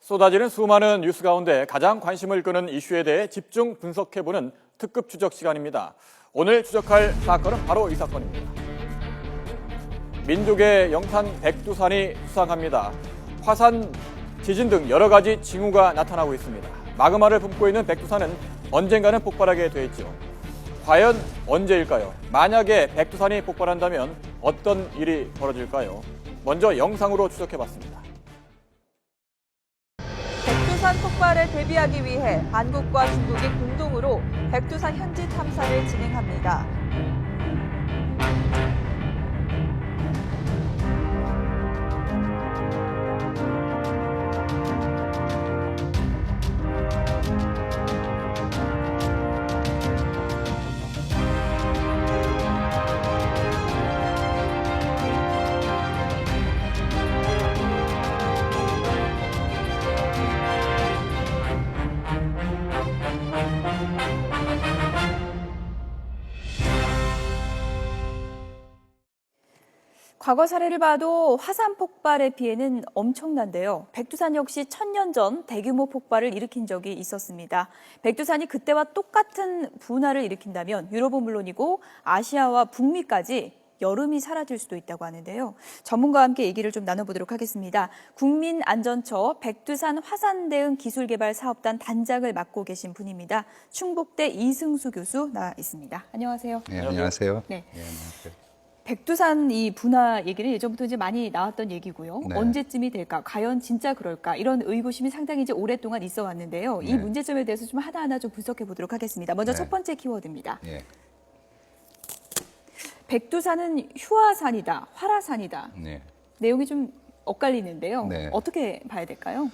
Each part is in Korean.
쏟아지는 수많은 뉴스 가운데 가장 관심을 끄는 이슈에 대해 집중 분석해보는 특급 추적 시간입니다. 오늘 추적할 사건은 바로 이 사건입니다. 민족의 영산 백두산이 수상합니다. 화산, 지진 등 여러 가지 징후가 나타나고 있습니다. 마그마를 품고 있는 백두산은 언젠가는 폭발하게 돼 있죠. 과연 언제일까요? 만약에 백두산이 폭발한다면 어떤 일이 벌어질까요? 먼저 영상으로 추적해봤습니다. 백두산 폭발에 대비하기 위해 한국과 중국이 공동으로 백두산 현지 탐사를 진행합니다. 과거 사례를 봐도 화산 폭발의 피해는 엄청난데요. 백두산 역시 1000년 전 대규모 폭발을 일으킨 적이 있었습니다. 백두산이 그때와 똑같은 분화를 일으킨다면 유럽은 물론이고 아시아와 북미까지 여름이 사라질 수도 있다고 하는데요. 전문가와 함께 얘기를 좀 나눠보도록 하겠습니다. 국민안전처 백두산 화산대응기술개발사업단 단장을 맡고 계신 분입니다. 충북대 이승수 교수 나와 있습니다. 안녕하세요. 네, 안녕하세요. 네. 네, 안녕하세요. 백두산 이 분화 얘기는 예전부터 이제 많이 나왔던 얘기고요. 네. 언제쯤이 될까? 과연 진짜 그럴까? 이런 의구심이 상당히 이제 오랫동안 있어 왔는데요. 이 네. 문제점에 대해서 좀 하나하나 좀 분석해 보도록 하겠습니다. 먼저 네. 첫 번째 키워드입니다. 예, 백두산은 휴화산이다, 활화산이다. 네. 내용이 좀 엇갈리는데요. 네. 어떻게 봐야 될까요?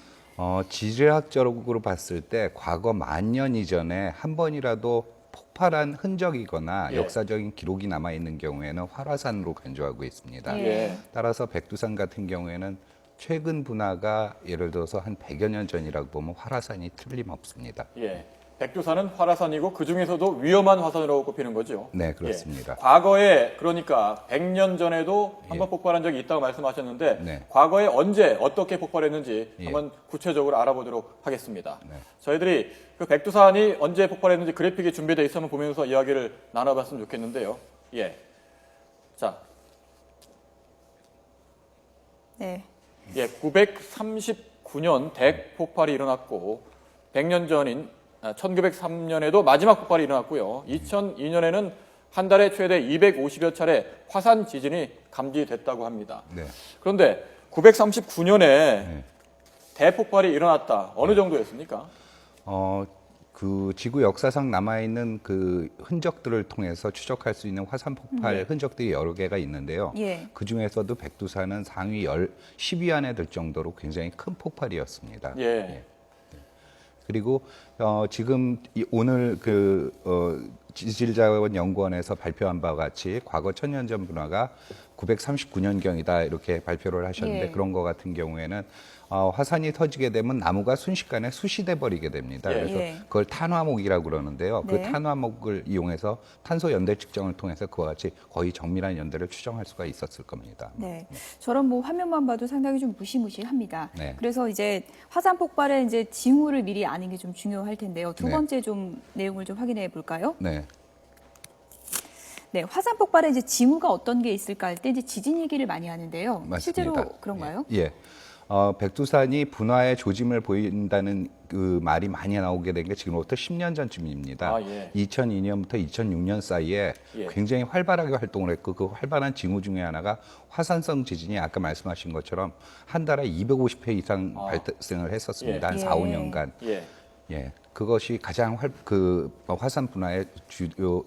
지질학적으로 봤을 때 과거 만년 이전에 한 번이라도 폭발한 흔적이거나 예. 역사적인 기록이 남아있는 경우에는 활화산으로 간주하고 있습니다. 예. 따라서 백두산 같은 경우에는 최근 분화가 예를 들어서 한 100여 년 전이라고 보면 활화산이 틀림없습니다. 예. 백두산은 활화산이고 그 중에서도 위험한 화산으로 꼽히는 거죠. 네, 그렇습니다. 예. 과거에 그러니까 100년 전에도 한번 예. 폭발한 적이 있다고 말씀하셨는데 네. 과거에 언제 어떻게 폭발했는지 예. 한번 구체적으로 알아보도록 하겠습니다. 네. 저희들이 그 백두산이 언제 폭발했는지 그래픽이 준비되어 있으면 보면서 이야기를 나눠봤으면 좋겠는데요. 예. 자, 네. 예, 939년 대폭발이 일어났고 100년 전인 1903년에도 마지막 폭발이 일어났고요. 2002년에는 한 달에 최대 250여 차례 화산 지진이 감지됐다고 합니다. 네. 그런데 939년에 대폭발이 일어났다. 어느 정도였습니까? 그 지구 역사상 남아있는 그 흔적들을 통해서 추적할 수 있는 화산 폭발 흔적들이 여러 개가 있는데요. 예. 그 중에서도 백두산은 상위 10위 안에 들 정도로 굉장히 큰 폭발이었습니다. 예. 그리고 지금 오늘 지질자원연구원에서 발표한 바와 같이 과거 1000년 전 분화가 939년경이다 이렇게 발표를 하셨는데 예. 그런 거 같은 경우에는 화산이 터지게 되면 나무가 순식간에 수시돼 버리게 됩니다. 예. 그래서 예. 그걸 탄화목이라고 그러는데요. 그 네. 탄화목을 이용해서 탄소 연대 측정을 통해서 그와 같이 거의 정밀한 연대를 추정할 수가 있었을 겁니다. 네, 저런 뭐 화면만 봐도 상당히 좀 무시무시합니다. 네. 그래서 이제 화산 폭발의 이제 징후를 미리 아는 게 좀 중요할 텐데요. 두 네. 번째 좀 내용을 좀 확인해 볼까요? 네. 네, 화산 폭발에 이제 징후가 어떤 게 있을까 할 때 이제 지진 얘기를 많이 하는데요. 맞습니다. 실제로 그런가요? 예. 백두산이 분화의 조짐을 보인다는 그 말이 많이 나오게 된 게 지금부터 10년 전쯤입니다. 아, 예. 2002년부터 2006년 사이에 예. 굉장히 활발하게 활동을 했고 그 활발한 징후 중에 하나가 화산성 지진이 아까 말씀하신 것처럼 한 달에 250회 이상 발생을 했었습니다. 한 예. 4, 5년간. 예. 예. 그것이 가장 화산 분화의 주요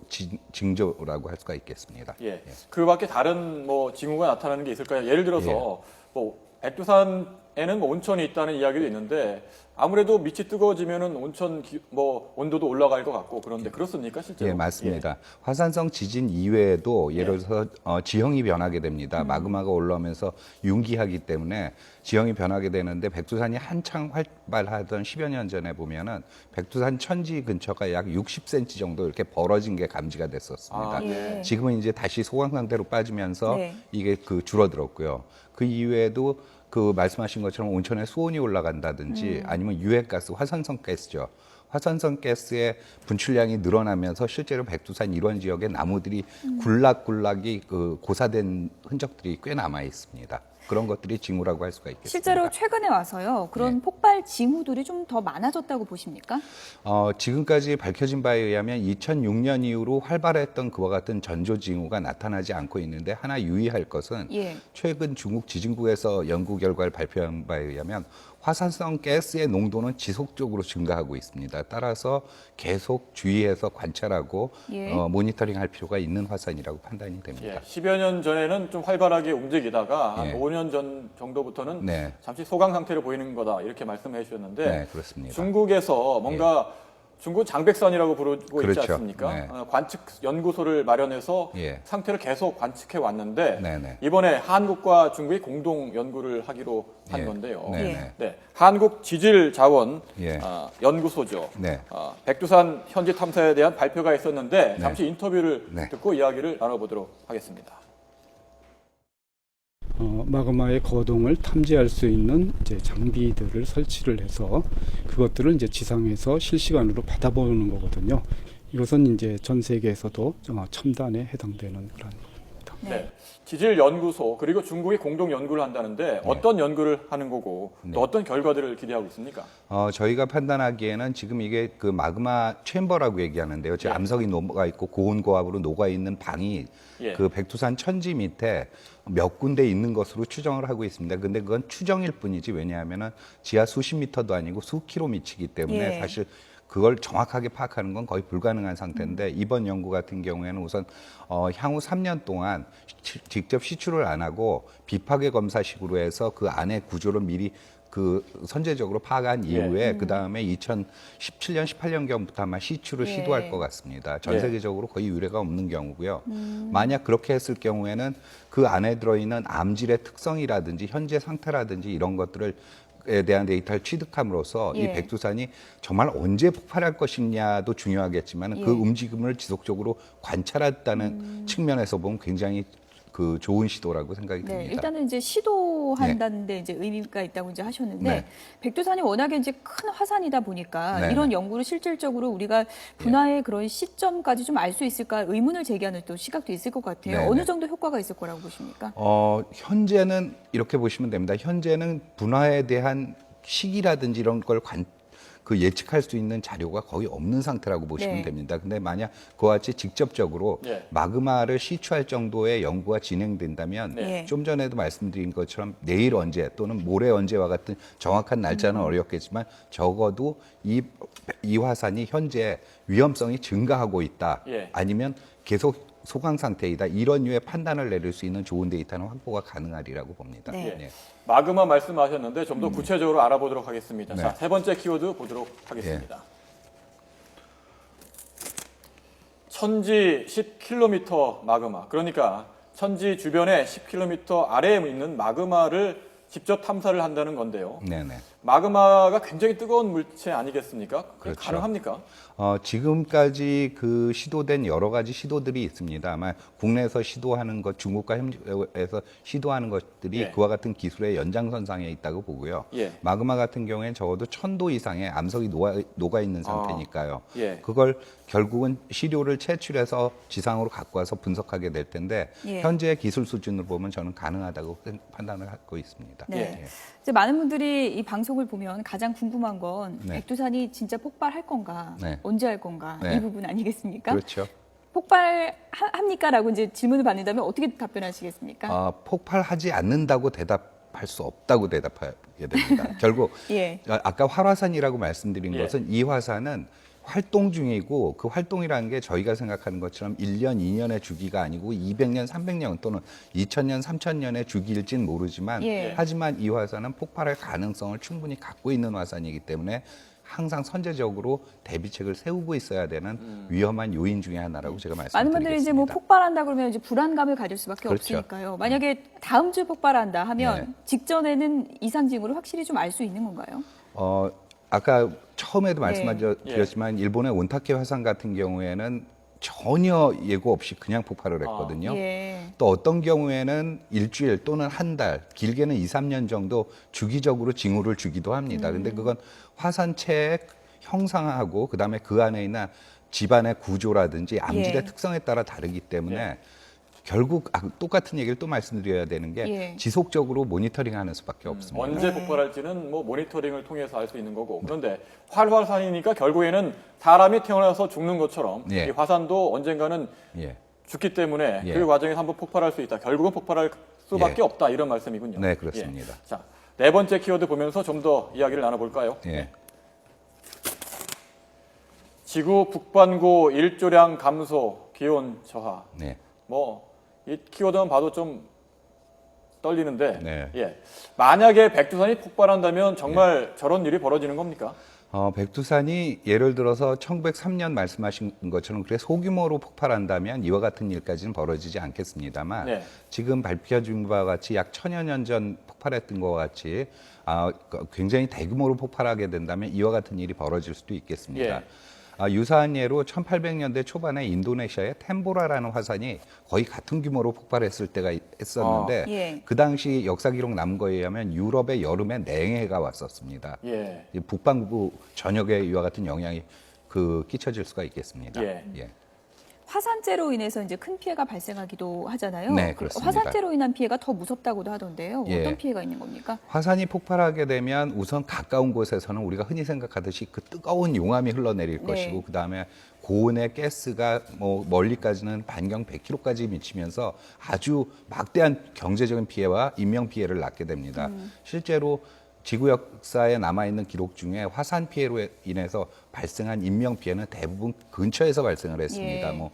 징조라고 할 수가 있겠습니다. 예. 그 밖에 다른 뭐 징후가 나타나는 게 있을까요? 예를 들어서 뭐 백두산에는 뭐 온천이 있다는 이야기도 있는데 아무래도 밑이 뜨거워지면은 온천 뭐 온도도 올라갈 것 같고 그런데 그렇습니까 실제로? 예, 맞습니다. 화산성 지진 이외에도 예를 들어서 지형이 변하게 됩니다. 마그마가 올라오면서 융기하기 때문에 지형이 변하게 되는데 백두산이 한창 활발하던 10여 년 전에 보면은 백두산 천지 근처가 약 60cm 정도 이렇게 벌어진 게 감지가 됐었습니다. 아, 예. 지금은 이제 다시 소강 상태로 빠지면서 네. 이게 줄어들었고요. 그 이외에도 그 말씀하신 것처럼 온천에 수온이 올라간다든지 아니면 유해가스, 화산성 가스죠. 화산성 가스의 분출량이 늘어나면서 실제로 백두산 이런 지역의 나무들이 굴락굴락이 그 고사된 흔적들이 꽤 남아 있습니다. 그런 것들이 징후라고 할 수가 있겠습니다. 실제로 최근에 와서요. 그런 네. 폭발 징후들이 좀 더 많아졌다고 보십니까? 지금까지 밝혀진 바에 의하면 2006년 이후로 활발했던 그와 같은 전조 징후가 나타나지 않고 있는데 하나 유의할 것은 예. 최근 중국 지진국에서 연구 결과를 발표한 바에 의하면 화산성 가스의 농도는 지속적으로 증가하고 있습니다. 따라서 계속 주의해서 관찰하고 예. 모니터링할 필요가 있는 화산이라고 판단이 됩니다. 예, 10여 년 전에는 좀 활발하게 움직이다가 한 예. 5년 전 정도부터는 네. 잠시 소강 상태로 보이는 거다 이렇게 말씀해 주셨는데 네, 그렇습니다. 중국에서 뭔가 중국 장백산이라고 부르고 있지 그렇죠. 않습니까? 네. 관측 연구소를 마련해서 예. 상태를 계속 관측해 왔는데 네네. 이번에 한국과 중국이 공동 연구를 하기로 한 예. 건데요. 네네. 네, 한국 지질자원 예. 연구소죠. 네. 백두산 현지 탐사에 대한 발표가 있었는데 잠시 인터뷰를 네. 듣고 이야기를 나눠보도록 하겠습니다. 마그마의 거동을 탐지할 수 있는 이제 장비들을 설치를 해서 그것들을 이제 지상에서 실시간으로 받아보는 거거든요. 이것은 이제 전 세계에서도 첨단에 해당되는 그런 겁니다. 네. 지질연구소 그리고 중국이 공동 연구를 한다는데 어떤 연구를 하는 거고 또 어떤 결과들을 기대하고 있습니까? 저희가 판단하기에는 지금 이게 그 마그마 챔버라고 얘기하는데요. 제 예. 암석이 녹아 있고 고온 고압으로 녹아 있는 방이 예. 그 백두산 천지 밑에 몇 군데 있는 것으로 추정을 하고 있습니다. 근데 그건 추정일 뿐이지 왜냐하면은 지하 수십 미터도 아니고 수키로 미치기 때문에 예. 사실 그걸 정확하게 파악하는 건 거의 불가능한 상태인데 이번 연구 같은 경우에는 우선 향후 3년 동안 직접 시추를 안 하고 비파괴 검사식으로 해서 그 안에 구조를 미리 그 선제적으로 파악한 이후에 그 다음에 2017년, 18년경부터 아마 시추를 예. 시도할 것 같습니다. 전 예. 세계적으로 거의 유례가 없는 경우고요. 만약 그렇게 했을 경우에는 그 안에 들어있는 암질의 특성이라든지 현재 상태라든지 이런 것들을 에 대한 데이터를 취득함으로써 예. 이 백두산이 정말 언제 폭발할 것이냐도 중요하겠지만 예. 그 움직임을 지속적으로 관찰했다는 측면에서 보면 굉장히 그 좋은 시도라고 생각이 네, 듭니다. 일단은 이제 시도한다는데 이제 의미가 있다고 이제 하셨는데 네. 백두산이 워낙에 이제 큰 화산이다 보니까 네. 이런 연구를 실질적으로 우리가 분화의 그런 시점까지 좀 알 수 있을까 의문을 제기하는 또 시각도 있을 것 같아요. 네, 어느 네. 정도 효과가 있을 거라고 보십니까? 현재는 이렇게 보시면 됩니다. 현재는 분화에 대한 시기라든지 이런 걸 예측할 수 있는 자료가 거의 없는 상태라고 보시면 네. 됩니다. 근데 만약 그와 같이 직접적으로 예. 마그마를 시추할 정도의 연구가 진행된다면 네. 좀 전에도 말씀드린 것처럼 내일 언제 또는 모레 언제와 같은 정확한 날짜는 어렵겠지만 적어도 이 화산이 현재 위험성이 증가하고 있다. 예. 아니면 계속 소강 상태이다. 이런 류의 판단을 내릴 수 있는 좋은 데이터는 확보가 가능하리라고 봅니다. 네. 예. 마그마 말씀하셨는데 좀 더 구체적으로 알아보도록 하겠습니다. 네. 자, 세 번째 키워드 보도록 하겠습니다. 천지 10km 마그마. 그러니까 천지 주변에 10km 아래에 있는 마그마를 직접 탐사를 한다는 건데요. 네네. 마그마가 굉장히 뜨거운 물체 아니겠습니까? 그렇죠. 가능합니까? 지금까지 그 시도된 여러 가지 시도들이 있습니다. 아마 국내에서 시도하는 것, 중국과 협력해서 시도하는 것들이 예. 그와 같은 기술의 연장선상에 있다고 보고요. 예. 마그마 같은 경우에는 적어도 1000도 이상의 암석이 녹아 있는 상태니까요. 예. 그걸 결국은 시료를 채취해서 지상으로 갖고 와서 분석하게 될 텐데 예. 현재 기술 수준을 보면 저는 가능하다고 판단을 하고 있습니다. 네. 예. 이제 많은 분들이 이 방송을 보면 가장 궁금한 건 네. 백두산이 진짜 폭발할 건가, 네. 언제 할 건가 네. 이 부분 아니겠습니까? 그렇죠. 폭발합니까라고 이제 질문을 받는다면 어떻게 답변하시겠습니까? 폭발하지 않는다고 대답할 수 없다고 대답하게 됩니다. 결국 예. 아까 활화산이라고 말씀드린 예. 것은 이 화산은 활동 중이고 그 활동이라는 게 저희가 생각하는 것처럼 1년, 2년의 주기가 아니고 200년, 300년 또는 2000년, 3000년의 주기일진 모르지만 예. 하지만 이 화산은 폭발할 가능성을 충분히 갖고 있는 화산이기 때문에 항상 선제적으로 대비책을 세우고 있어야 되는 위험한 요인 중에 하나라고 제가 말씀드리겠습니다. 많은 분들이 이제 뭐 폭발한다 그러면 이제 불안감을 가질 수밖에 그렇죠. 없으니까요. 만약에 다음 주에 폭발한다 하면 네. 직전에는 이상 징후를 확실히 좀 알 수 있는 건가요? 아까 처음에도 네. 말씀드렸지만 일본의 온타케 화산 같은 경우에는 전혀 예고 없이 그냥 폭발을 했거든요. 예. 또 어떤 경우에는 일주일 또는 한 달, 길게는 2, 3년 정도 주기적으로 징후를 주기도 합니다. 근데 그건 화산체의 형상하고 그다음에 그 안에 있는 집안의 구조라든지 암질의 예. 특성에 따라 다르기 때문에 예. 결국 똑같은 얘기를 또 말씀드려야 되는 게 예. 지속적으로 모니터링하는 수밖에 없습니다. 언제 폭발할지는 뭐 모니터링을 통해서 알 수 있는 거고. 그런데 활화산이니까 결국에는 사람이 태어나서 죽는 것처럼 예. 이 화산도 언젠가는 예. 죽기 때문에 예. 그 과정에서 한번 폭발할 수 있다. 결국은 폭발할 수밖에 예. 없다. 이런 말씀이군요. 네, 그렇습니다. 예. 자, 네 번째 키워드 보면서 좀 더 이야기를 나눠볼까요? 예. 지구 북반구 일조량 감소, 기온 저하. 네. 뭐 이 키워드만 봐도 좀 떨리는데, 네. 예. 만약에 백두산이 폭발한다면 정말 저런 일이 벌어지는 겁니까? 백두산이 예를 들어서 1903년 말씀하신 것처럼 그래 소규모로 폭발한다면 이와 같은 일까지는 벌어지지 않겠습니다만 네. 지금 밝혀진 바와 같이 약 1000여 년 전 폭발했던 것과 같이 굉장히 대규모로 폭발하게 된다면 이와 같은 일이 벌어질 수도 있겠습니다. 예. 유사한 예로 1800년대 초반에 인도네시아의 템보라라는 화산이 거의 같은 규모로 폭발했을 때가 있었는데 예. 그 당시 역사 기록 남은 거에 의하면 유럽의 여름에 냉해가 왔었습니다. 예. 이 북반구 전역에 이와 같은 영향이 끼쳐질 수가 있겠습니다. 예. 화산재로 인해서 이제 큰 피해가 발생하기도 하잖아요. 네, 그 그렇습니다. 화산재로 인한 피해가 더 무섭다고도 하던데요. 예. 어떤 피해가 있는 겁니까? 화산이 폭발하게 되면 우선 가까운 곳에서는 우리가 흔히 생각하듯이 그 뜨거운 용암이 흘러내릴 네. 것이고 그다음에 고온의 가스가 뭐 멀리까지는 반경 100km까지 미치면서 아주 막대한 경제적인 피해와 인명 피해를 낳게 됩니다. 실제로 지구 역사에 남아있는 기록 중에 화산 피해로 인해서 발생한 인명 피해는 대부분 근처에서 발생을 했습니다. 예.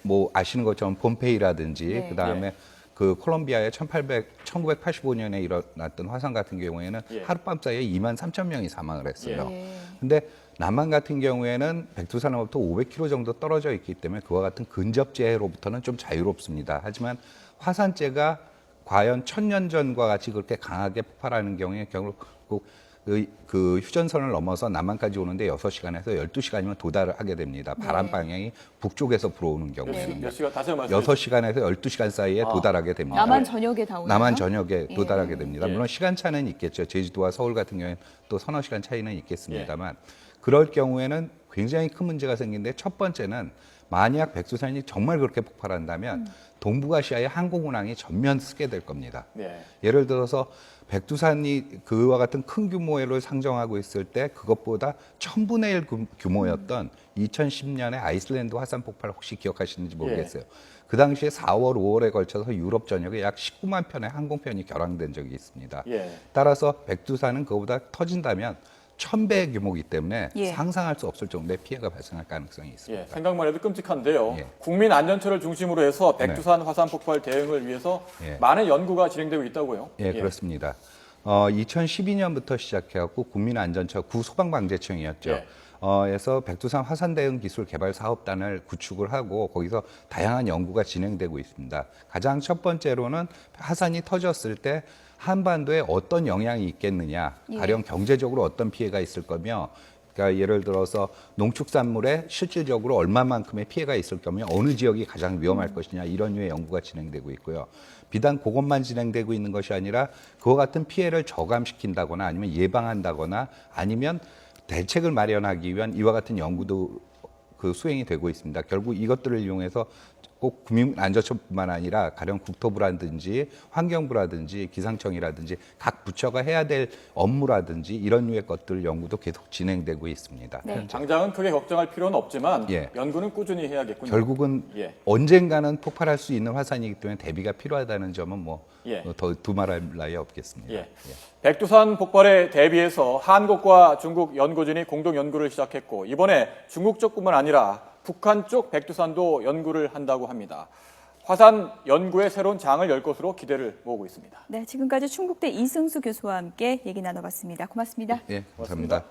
뭐 아시는 것처럼 폼페이라든지 네. 그다음에 그 콜롬비아의 1985년에 일어났던 화산 같은 경우에는 예. 하룻밤 사이에 2만 3천 명이 사망을 했어요. 예. 근데 남한 같은 경우에는 백두산으로부터 500km 정도 떨어져 있기 때문에 그와 같은 근접재해로부터는 좀 자유롭습니다. 하지만 화산재가 과연 1000년 전과 같이 그렇게 강하게 폭발하는 경우에 결국 그 휴전선을 넘어서 남한까지 오는데 6시간에서 12시간이면 도달하게 됩니다. 바람 네. 방향이 북쪽에서 불어오는 경우에는 몇 시간 다시 한번 말씀해 6시간에서 12시간 사이에 도달하게 됩니다. 남한 전역에 다 오나요? 남한 전역에 예. 도달하게 됩니다. 예. 물론 시간차는 있겠죠. 제주도와 서울 같은 경우에는 또 서너 시간 차이는 있겠습니다만 그럴 경우에는 굉장히 큰 문제가 생기는데 첫 번째는 만약 백두산이 정말 그렇게 폭발한다면 동북아시아의 항공운항이 전면 쓰게 될 겁니다. 네. 예를 들어서 백두산이 그와 같은 큰 규모를 상정하고 있을 때 그것보다 1000분의 1 규모였던 2010년에 아이슬란드 화산 폭발 혹시 기억하시는지 모르겠어요. 그 당시에 4월, 5월에 걸쳐서 유럽 전역에 약 19만 편의 항공편이 결항된 적이 있습니다. 예. 따라서 백두산은 그보다 터진다면 1000배의 규모이기 때문에 예. 상상할 수 없을 정도의 피해가 발생할 가능성이 예, 있습니다. 생각만 해도 끔찍한데요. 예. 국민 안전처를 중심으로 해서 백두산 화산 폭발 대응을 위해서 예. 많은 연구가 진행되고 있다고요. 예, 그렇습니다. 2012년부터 시작해갖고 국민안전처 구소방방재청이었죠. 예. 에서 백두산 화산 대응 기술 개발 사업단을 구축을 하고 거기서 다양한 연구가 진행되고 있습니다. 가장 첫 번째로는 화산이 터졌을 때 한반도에 어떤 영향이 있겠느냐, 예. 가령 경제적으로 어떤 피해가 있을 거며, 그러니까 예를 들어서 농축산물에 실질적으로 얼마만큼의 피해가 있을 거며 어느 지역이 가장 위험할 것이냐 이런 류의 연구가 진행되고 있고요. 비단 그것만 진행되고 있는 것이 아니라 그와 같은 피해를 저감시킨다거나 아니면 예방한다거나 아니면 대책을 마련하기 위한 이와 같은 연구도 수행이 되고 있습니다. 결국 이것들을 이용해서 꼭 국민안전처뿐만 아니라 가령 국토부라든지 환경부라든지 기상청이라든지 각 부처가 해야 될 업무라든지 이런 류의 것들 연구도 계속 진행되고 있습니다. 네. 당장은 크게 걱정할 필요는 없지만 예. 연구는 꾸준히 해야겠군요. 결국은 예. 언젠가는 폭발할 수 있는 화산이기 때문에 대비가 필요하다는 점은 예. 더 두말할 나위 없겠습니다. 예. 백두산 폭발에 대비해서 한국과 중국 연구진이 공동 연구를 시작했고 이번에 중국 쪽뿐만 아니라 북한 쪽 백두산도 연구를 한다고 합니다. 화산 연구의 새로운 장을 열 것으로 기대를 모으고 있습니다. 네, 지금까지 충북대 이승수 교수와 함께 얘기 나눠봤습니다. 고맙습니다. 예, 감사합니다.